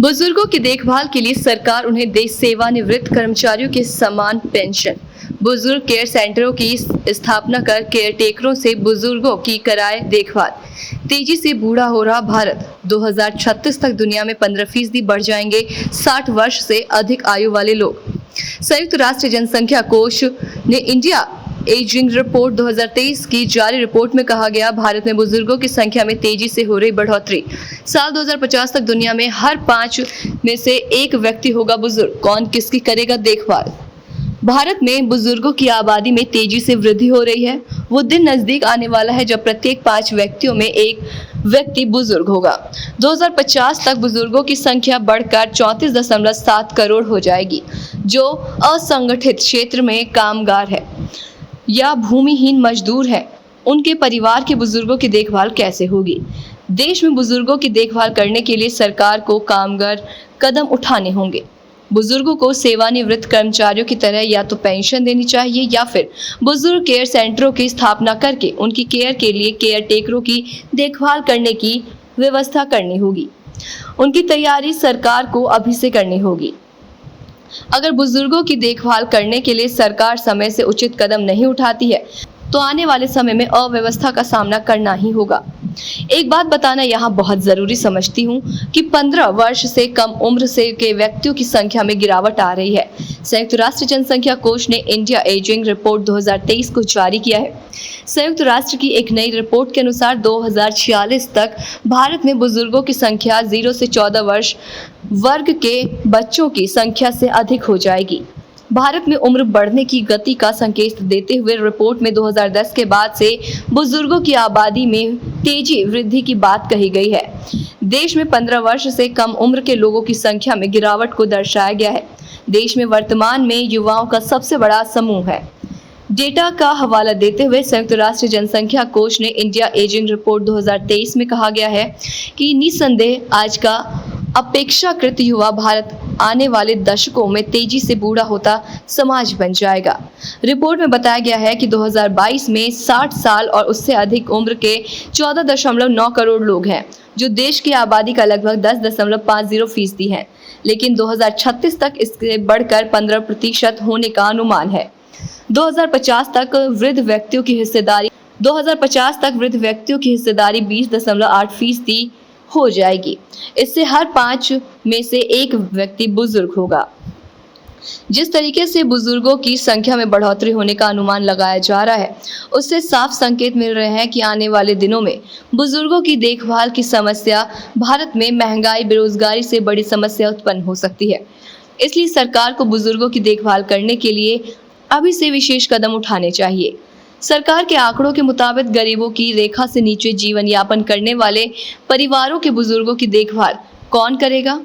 बुजुर्गों की देखभाल के लिए सरकार उन्हें दे सेवानिवृत्त कर्मचारियों के समान पेंशन। बुजुर्ग केयर सेंटरों की स्थापना कर केयर टेकरों से बुजुर्गों की कराए देखभाल। तेजी से बूढ़ा हो रहा भारत, 2036 तक दुनिया में 15% बढ़ जाएंगे 60 वर्ष से अधिक आयु वाले लोग। संयुक्त राष्ट्र जनसंख्या कोष ने इंडिया एजिंग रिपोर्ट 2023 की जारी रिपोर्ट में कहा गया, भारत में बुजुर्गों की संख्या में तेजी से हो रही बढ़ोतरी। साल 2050 तक दुनिया में हर 5 में से 1 व्यक्ति होगा बुजुर्ग। कौन किसकी करेगा देखभाल? भारत में बुजुर्गों की आबादी में तेजी से वृद्धि हो रही है। वो दिन नजदीक आने वाला है जब प्रत्येक 5 व्यक्तियों में 1 व्यक्ति बुजुर्ग होगा। 2050 तक बुजुर्गों की संख्या बढ़कर 34.7 करोड़ हो जाएगी, जो असंगठित क्षेत्र में कामगार है या भूमिहीन मजदूर हैं। उनके परिवार के बुजुर्गों की देखभाल कैसे होगी? देश में बुजुर्गों की देखभाल करने के लिए सरकार को कामगार कदम उठाने होंगे। बुजुर्गों को सेवानिवृत्त कर्मचारियों की तरह या तो पेंशन देनी चाहिए या फिर बुजुर्ग केयर सेंटरों की स्थापना करके उनकी केयर के लिए केयर टेकरों की देखभाल करने की व्यवस्था करनी होगी। उनकी तैयारी सरकार को अभी से करनी होगी। अगर बुजुर्गों की देखभाल करने के लिए सरकार समय से उचित कदम नहीं उठाती है तो आने वाले समय में अव्यवस्था का सामना करना ही होगा। एक बात बताना यहाँ बहुत जरूरी समझती हूँ कि 15 वर्ष से कम उम्र से के व्यक्तियों की संख्या में गिरावट आ रही है। संयुक्त राष्ट्र जनसंख्या कोष ने इंडिया एजिंग रिपोर्ट 2023 को जारी किया है। संयुक्त राष्ट्र की एक नई रिपोर्ट के अनुसार 2046 तक भारत में बुजुर्गों की संख्या 0 से 14 वर्ष वर्ग के बच्चों की संख्या से अधिक हो जाएगी। भारत में उम्र बढ़ने की गति का संकेत देते हुए रिपोर्ट में 2010 के बाद से बुजुर्गों की आबादी में तेजी वृद्धि की बात कही गई है। देश में 15 वर्ष से कम उम्र के लोगों की संख्या में गिरावट को दर्शाया गया है। देश में वर्तमान में युवाओं का सबसे बड़ा समूह है। डेटा का हवाला देते हुए संयुक्त राष्ट्र जनसंख्या कोष ने इंडिया एजिंग रिपोर्ट 2023 में कहा गया है कि निस्संदेह आज का अपेक्षाकृत युवा भारत आने वाले दशकों में तेजी से बूढ़ा होता समाज बन जाएगा। रिपोर्ट में बताया गया है कि 2022 में 60 साल और उससे अधिक उम्र के 14.9 करोड़ लोग हैं, जो देश की आबादी का लगभग 10.50% है, लेकिन 2036 तक इससे बढ़कर 15% होने का अनुमान है। 2050 तक वृद्ध व्यक्तियों की हिस्सेदारी 20.8% हो जाएगी। इससे हर 5 में से 1 व्यक्ति बुजुर्ग होगा। जिस तरीके से बुजुर्गों की संख्या में बढ़ोतरी होने का अनुमान लगाया जा रहा है, उससे साफ संकेत मिल रहे हैं कि आने वाले दिनों में बुजुर्गों की देखभाल की समस्या भारत में महंगाई, बेरोजगारी से बड़ी समस्या उत्पन्न हो सकती है। इसलिए सरकार को बुजुर्गों की देखभाल करने के लिए अभी से विशेष कदम उठाने चाहिए। सरकार के आंकड़ों के मुताबिक गरीबों की रेखा से नीचे जीवन यापन करने वाले परिवारों के बुजुर्गों की देखभाल कौन करेगा?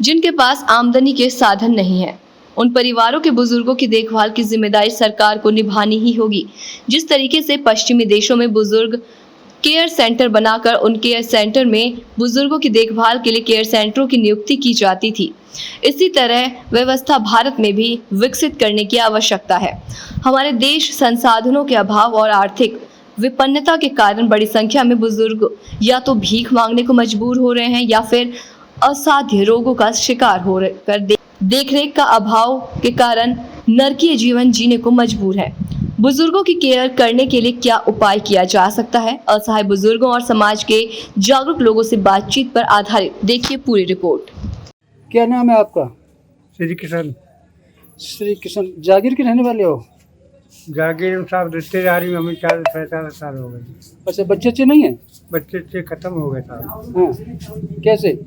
जिनके पास आमदनी के साधन नहीं है, उन परिवारों के बुजुर्गों की देखभाल की जिम्मेदारी सरकार को निभानी ही होगी। जिस तरीके से पश्चिमी देशों में बुजुर्ग केयर सेंटर बनाकर उन केयर सेंटर में बुजुर्गों की देखभाल के लिए केयर सेंटरों की नियुक्ति की जाती थी, इसी तरह व्यवस्था भारत में भी विकसित करने की आवश्यकता है। हमारे देश संसाधनों के अभाव और आर्थिक विपन्नता के कारण बड़ी संख्या में बुजुर्ग या तो भीख मांगने को मजबूर हो रहे हैं या फिर असाध्य रोगों का शिकार हो कर देखरेख का अभाव के कारण नरकीय जीवन जीने को मजबूर है। बुजुर्गों की केयर करने के लिए क्या उपाय किया जा सकता है? असहाय बुजुर्गों और समाज के जागरूक लोगों से बातचीत पर आधारित देखिए पूरी रिपोर्ट। क्या नाम है आपका? श्री किशन। श्री किशन, जागीर के रहने वाले हो? जागीर साहब रिश्तेदारी में हमें 40-45 साल हो गए। अच्छा, बच्चे अच्छे नहीं हैं? बच्चे से खत्म हो गए साहब। हाँ, कैसे?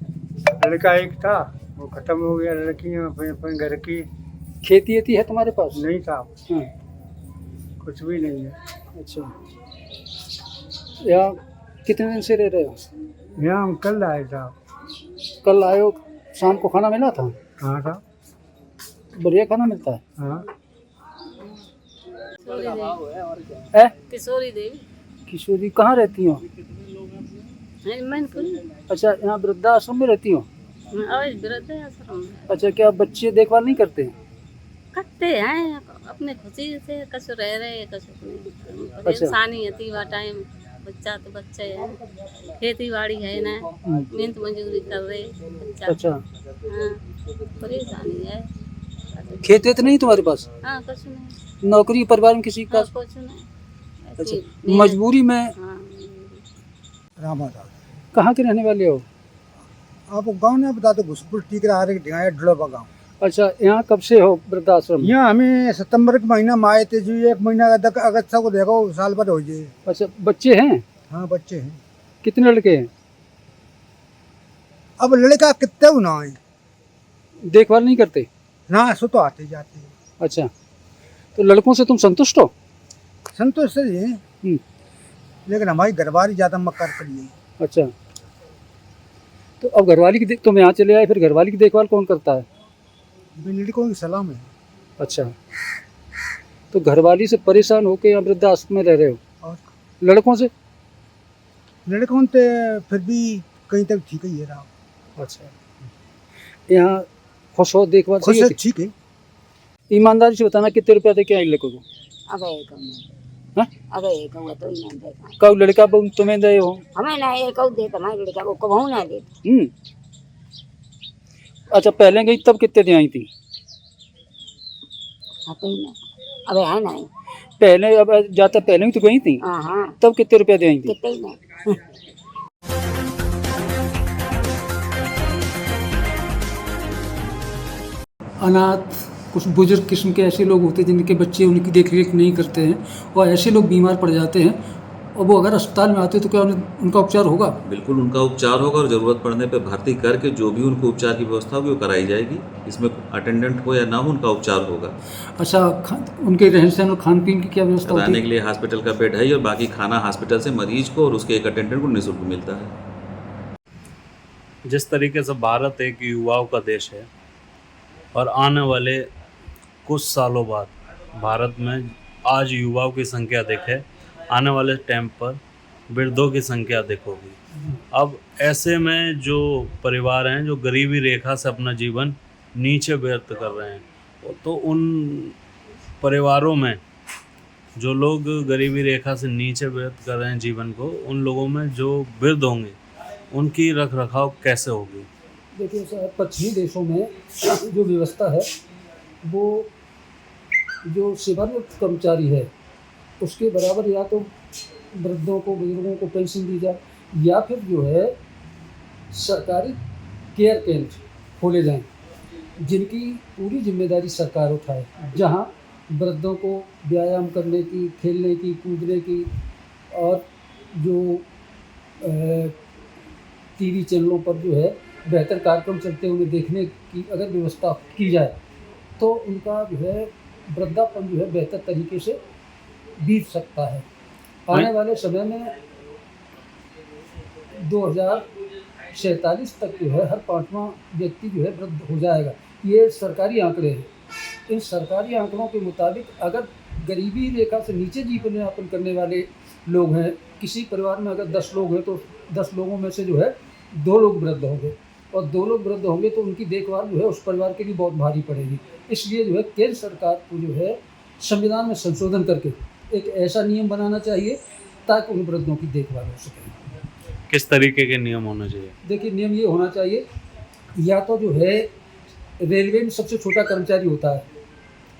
लड़का एक था, वो खत्म हो गया। लड़कियाँ अपने घर की। खेती वेती है तुम्हारे पास? नहीं साहब, हाँ, कुछ भी नहीं है। अच्छा। यहाँ कितने दिन से रह रहे हो? यहाँ हम कल आए साहब। कल आए हो? शाम को खाना मिला था? हाँ साहब। बढ़िया खाना मिलता है? हाँ। किशोरी देवी। किशोरी, कहाँ रहती हो? अच्छा, यहाँ वृद्धाश्रम में रहती हो? अच्छा, क्या बच्चे देखभाल नहीं करते? करते हैं अपने खुशी से, कसो रह रहे कसो परेशानी होती बा टाइम बच्चा तो बच्चे हैं, खेती बाड़ी है ना, मेहनत मजदूरी कर रहे बच्चा। अच्छा, हाँ, परेशानी है। खेत वेत नहीं तुम्हारे पास? हाँ, कुछ नहीं। नौकरी परिवार में किसी का? हाँ, कुछ नहीं। अच्छा, ऐसी मेहनत- मजबूरी में। हाँ, रामादास कहाँ के रहने वाले हो? आपको गांव ने बता दो घुसपुर टीकरा हर एक ढिगाया ढुलबा गांव। अच्छा, यहाँ कब से हो वृद्धाश्रम? यहाँ हमें सितंबर के महीना में आए थे जी, 1 महीना तक अगस्त को देखो साल भर हो जाए। अच्छा, बच्चे हैं? हाँ, बच्चे हैं। कितने लड़के हैं? अब लड़का कितने हो ना है देखभाल नहीं करते? ना, सो तो आते जाते हैं। अच्छा, तो लड़कों से तुम संतुष्ट हो? संतोष से ही हैं, लेकिन हमारी घरवारी ज्यादा मक्कार करी है। अच्छा, तो अब घरवाली की तुम यहाँ चले आए, फिर घरवाली की देखभाल कौन करता है? लड़कों की सलाम है। अच्छा, तो घरवाली से परेशान होकर यहाँ वृद्धाश्रम में रह रहे हो? और लड़कों से? लड़कों ते फिर भी कहीं तक ठीक ही है रहा। अच्छा, यहाँ खुश हो, देखभाल खुश सही है, होती? ठीक है। ईमानदारी से बताना, कितने रुपया दे के आई लड़कों को? अबे कहूँ हाँ? अबे कहूँ तो ही नहीं देखा कब लड़का तुम्हें दे हो? हमें ना ये कहूँ दे तुम्हारे लड़का को कबहू ना दे। अच्छा, पहले गई तब कितने दे आई थी? हाँ कहीं ना, अबे है ना। पहले, अब जाता पहले ही तो गई थी, हाँ हाँ, तब कितने रुपया दे आई थी? कितने ही ना। अनाथ कुछ बुजुर्ग किस्म के ऐसे लोग होते हैं जिनके बच्चे उनकी देख रेख नहीं करते हैं, और ऐसे लोग बीमार पड़ जाते हैं, और वो अगर अस्पताल में आते हैं तो क्या उनका उपचार होगा? बिल्कुल उनका उपचार होगा, और ज़रूरत पड़ने पे भर्ती करके जो भी उनको उपचार की व्यवस्था होगी वो कराई जाएगी। इसमें अटेंडेंट हो या ना हो, उनका उपचार होगा। अच्छा, उनके रहन सहन और खान पीन की क्या व्यवस्था होती रहने है? के लिए हॉस्पिटल का बेड है ही, और बाकी खाना हॉस्पिटल से मरीज को और उसके एक अटेंडेंट को निःशुल्क मिलता है। जिस तरीके से भारत एक युवाओं का देश है, और आने वाले कुछ सालों बाद भारत में आज युवाओं की संख्या देखे, आने वाले टाइम पर वृद्धों की संख्या अधिक होगी। अब ऐसे में जो परिवार हैं जो गरीबी रेखा से अपना जीवन नीचे व्यर्थ कर रहे हैं, तो उन परिवारों में जो लोग गरीबी रेखा से नीचे व्यर्थ कर रहे हैं जीवन को, उन लोगों में जो वृद्ध होंगे उनकी रख रखाव कैसे होगी? देखिए सर, पश्चिमी देशों में जो व्यवस्था है वो जो सेवानिवृत्त कर्मचारी है उसके बराबर या तो वृद्धों को, बुजुर्गों को पेंशन दी जाए, या फिर जो है सरकारी केयर केंद्र खोले जाएं जिनकी पूरी जिम्मेदारी सरकार उठाए, जहां वृद्धों को व्यायाम करने की, खेलने की, कूदने की, और जो टीवी चैनलों पर जो है बेहतर कार्यक्रम चलते हुए देखने की अगर व्यवस्था की जाए तो उनका जो है वृद्धापन जो है बेहतर तरीके से बीत सकता है। आने वाले समय में 2047 तक जो है हर 5वां व्यक्ति जो है वृद्ध हो जाएगा। ये सरकारी आंकड़े हैं। इन सरकारी आंकड़ों के मुताबिक अगर गरीबी रेखा से नीचे जीवन यापन करने वाले लोग हैं, किसी परिवार में अगर 10 लोग हैं तो 10 लोगों में से जो है 2 लोग वृद्ध होंगे, और 2 लोग वृद्ध होंगे तो उनकी देखभाल जो है उस परिवार के लिए बहुत भारी पड़ेगी। इसलिए जो है केंद्र सरकार को जो है संविधान में संशोधन करके एक ऐसा नियम बनाना चाहिए ताकि उन वृद्धों की देखभाल हो सके। किस तरीके के नियम होना चाहिए? देखिए, नियम ये होना चाहिए, या तो जो है रेलवे में सबसे छोटा कर्मचारी होता है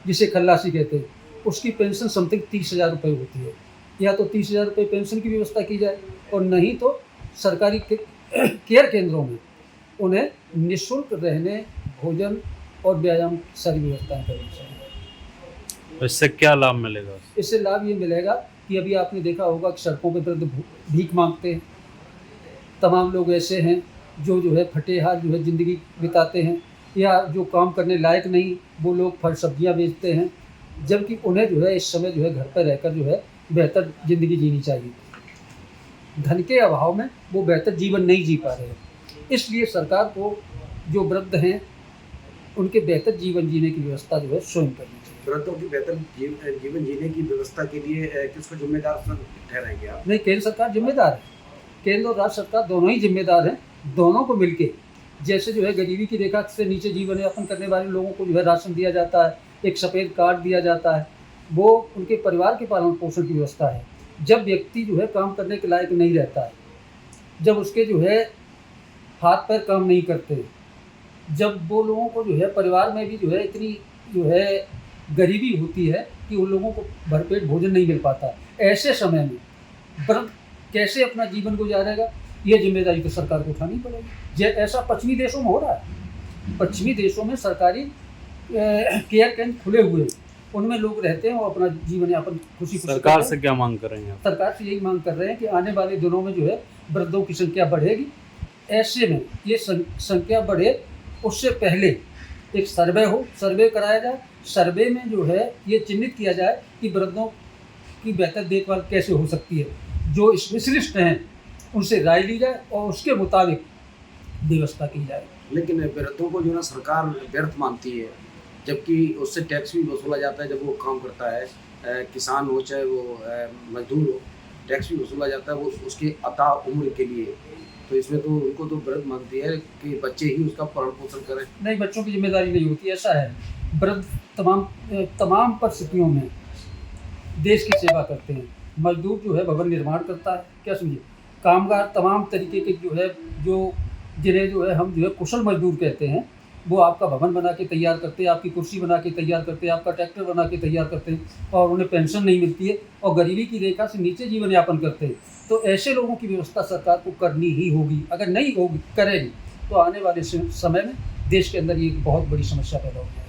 जिसे खल्लासी कहते हैं, उसकी पेंशन समथिंग 30,000 रुपये होती है, या तो 30,000 रुपये पेंशन की व्यवस्था की जाए, और नहीं तो सरकारी केयर केंद्रों में उन्हें निःशुल्क रहने, भोजन और व्यायाम सारी व्यवस्थाएं करनी चाहिए। इससे क्या लाभ मिलेगा? इससे लाभ ये मिलेगा कि अभी आपने देखा होगा कि सड़कों पर वृद्ध भीख मांगते हैं। तमाम लोग ऐसे हैं जो है फटे हाथ जो है ज़िंदगी बिताते हैं, या जो काम करने लायक नहीं वो लोग फल सब्जियां बेचते हैं, जबकि उन्हें जो है इस समय जो है घर पर रहकर जो है बेहतर ज़िंदगी जीनी चाहिए। धन के अभाव में वो बेहतर जीवन नहीं जी पा रहे हैं। इसलिए सरकार को जो वृद्ध हैं उनके बेहतर जीवन जीने की व्यवस्था जो है स्वयं करनी चाहिए। वृद्धों की बेहतर जीवन जीने की व्यवस्था के लिए किसको जिम्मेदार ठहराएंगे आप? नहीं, केंद्र सरकार जिम्मेदार है। केंद्र और राज्य सरकार दोनों ही जिम्मेदार हैं। दोनों को मिलके, जैसे जो है गरीबी की रेखा से नीचे जीवन यापन करने वाले लोगों को जो है राशन दिया जाता है, एक सफ़ेद कार्ड दिया जाता है, वो उनके परिवार के पालन पोषण की व्यवस्था है। जब व्यक्ति जो है काम करने के लायक नहीं रहता है, जब उसके जो है हाथ पैर काम नहीं करते, जब वो लोगों को जो है परिवार में भी जो है इतनी जो है गरीबी होती है कि उन लोगों को भरपेट भोजन नहीं मिल पाता, ऐसे समय में वृद्ध कैसे अपना जीवन गुजारेगा, ये जिम्मेदारी तो सरकार को उठानी पड़ेगी। ऐसा पश्चिमी देशों में हो रहा है। पश्चिमी देशों में सरकारी केयर केंद्र खुले हुए हैं, उनमें लोग रहते हैं, वो अपना जीवन यापन खुशी सरकार से क्या मांग कर रहे हैं आप? सरकार से यही मांग कर रहे हैं कि आने वाले दिनों में जो है वृद्धों की संख्या बढ़ेगी। ऐसे में ये संख्या बढ़े उससे पहले एक सर्वे कराया जाए। सर्वे में जो है ये चिन्हित किया जाए कि वृद्धों की बेहतर देखभाल कैसे हो सकती है। जो स्पेशलिस्ट हैं उनसे राय ली जाए और उसके मुताबिक व्यवस्था की जाए। लेकिन वृद्धों को जो ना सरकार व्यर्थ मानती है, जबकि उससे टैक्स भी वसूला जाता है। जब वो काम करता है, किसान हो चाहे वो मजदूर हो, टैक्स भी वसूला जाता है वो उसके अता उम्र के लिए। तो इसमें तो उनको तो वृद्ध मानती है कि बच्चे ही उसका पालन पोषण करें। नहीं, बच्चों की जिम्मेदारी नहीं होती। ऐसा है, वृद्ध तमाम परिस्थितियों में देश की सेवा करते हैं। मजदूर जो है भवन निर्माण करता है, क्या समझिए, कामगार तमाम तरीके के जो है जिन्हें जो है हम जो है कुशल मजदूर कहते हैं, वो आपका भवन बना के तैयार करते हैं, आपकी कुर्सी बना के तैयार करते हैं, आपका ट्रैक्टर बना के तैयार करते हैं, और उन्हें पेंशन नहीं मिलती है और गरीबी की रेखा से नीचे जीवन यापन करते हैं। तो ऐसे लोगों की व्यवस्था सरकार को करनी ही होगी। अगर नहीं होगी, करेगी, तो आने वाले समय में देश के अंदर ये बहुत बड़ी समस्या पैदा होगी।